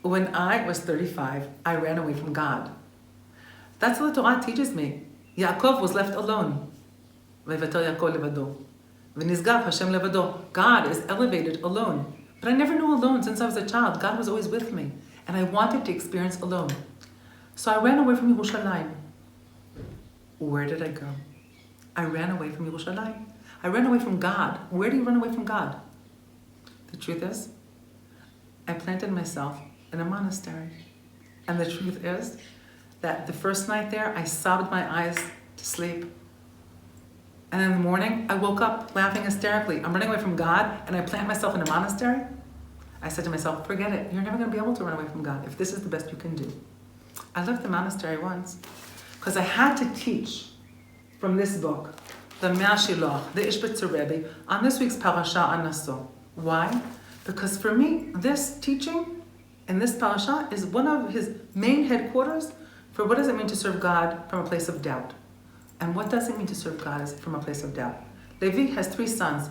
When I was 35, I ran away from God. That's what the Torah teaches me. Yaakov was left alone. ויוותר יעקב לבדו. ונשגב Hashem לבדו. God is elevated alone. But I never knew alone since I was a child. God was always with me. And I wanted to experience alone. So I ran away from Yerushalayim. Where did I go? I ran away from Yerushalayim. I ran away from God. Where do you run away from God? The truth is, I planted myself in a monastery. And the truth is that the first night there, I sobbed my eyes to sleep. And in the morning, I woke up laughing hysterically. I'm running away from God, and I plant myself in a monastery. I said to myself, forget it. You're never going to be able to run away from God if this is the best you can do. I left the monastery once because I had to teach from this book, the Mei HaShiloach, the Ishbitzer Rebbe, on this week's Parashat Naso. Why? Because for me, this teaching in this parasha is one of his main headquarters for what does it mean to serve God from a place of doubt. And what does it mean to serve God from a place of doubt? Levi has 3 sons,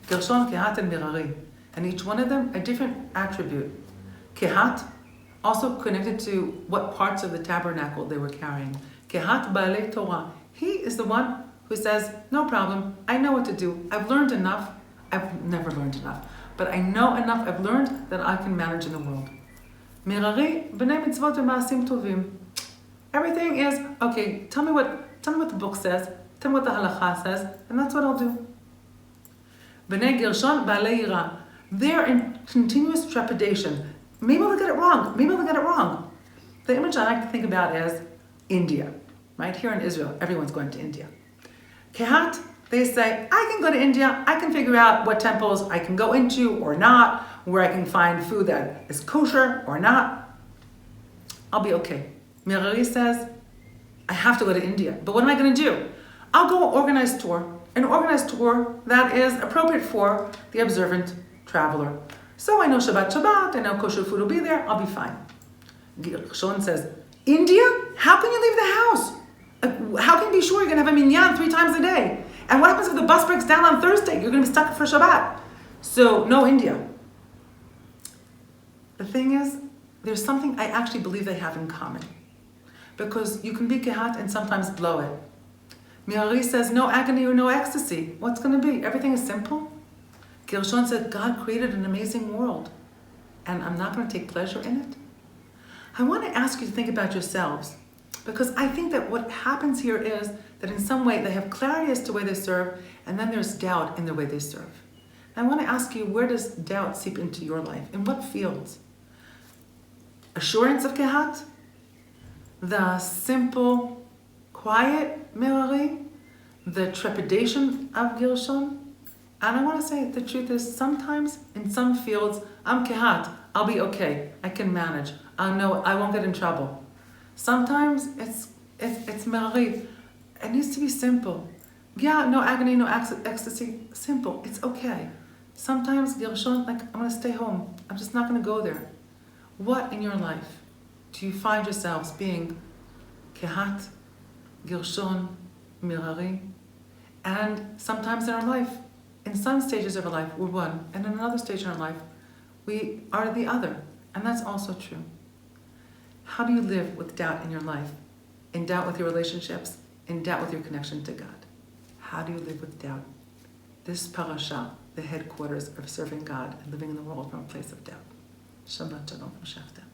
Gershon, Kehat, and Merari, and each one of them a different attribute. Kehat, also connected to what parts of the tabernacle they were carrying. Kehat Baalei Torah. He is the one who says, no problem, I know what to do. I've learned enough. I've never learned enough, but I know enough. I've learned that I can manage in the world. Merari, B'nai Mitzvot V'Ma'asim Tovim. Everything is, okay, tell me what the book says, tell me what the halacha says, and that's what I'll do. B'nai Gershon Baalei Yira. They're in continuous trepidation. Maybe I'll get it wrong. The image I like to think about is India. Right here in Israel, everyone's going to India. Kehat, they say, I can go to India, I can figure out what temples I can go into or not, where I can find food that is kosher or not. I'll be okay. Merari says, I have to go to India, but what am I going to do? I'll go an organized tour that is appropriate for the observant traveler. So I know Shabbat, I know kosher food will be there, I'll be fine. Gershon says, India? How can you leave the house? How can you be sure you're going to have a minyan 3 times a day? And what happens if the bus breaks down on Thursday? You're going to be stuck for Shabbat. So, no India. The thing is, there's something I actually believe they have in common. Because you can be kehat and sometimes blow it. Merari says, no agony or no ecstasy. What's going to be? Everything is simple. Gershon said, God created an amazing world. And I'm not going to take pleasure in it. I want to ask you to think about yourselves. Because I think that what happens here is that in some way they have clarity as to the way they serve, and then there's doubt in the way they serve. And I want to ask you, where does doubt seep into your life? In what fields? Assurance of Kehat? The simple, quiet Merari? The trepidation of Gershon? And I want to say the truth is sometimes in some fields, I'm Kehat, I'll be okay, I can manage, I'll know I won't get in trouble. Sometimes it's Merari. It needs to be simple. Yeah, no agony, no ecstasy. Simple. It's okay. Sometimes Gershon, like, I'm going to stay home. I'm just not going to go there. What in your life do you find yourselves being Kehat, Gershon, Merari? And sometimes in our life, in some stages of our life, we're one. And in another stage in our life, we are the other. And that's also true. How do you live with doubt in your life? In doubt with your relationships? In doubt with your connection to God? How do you live with doubt? This parasha, the headquarters of serving God and living in the world from a place of doubt. Shabbat Shalom from Schechter.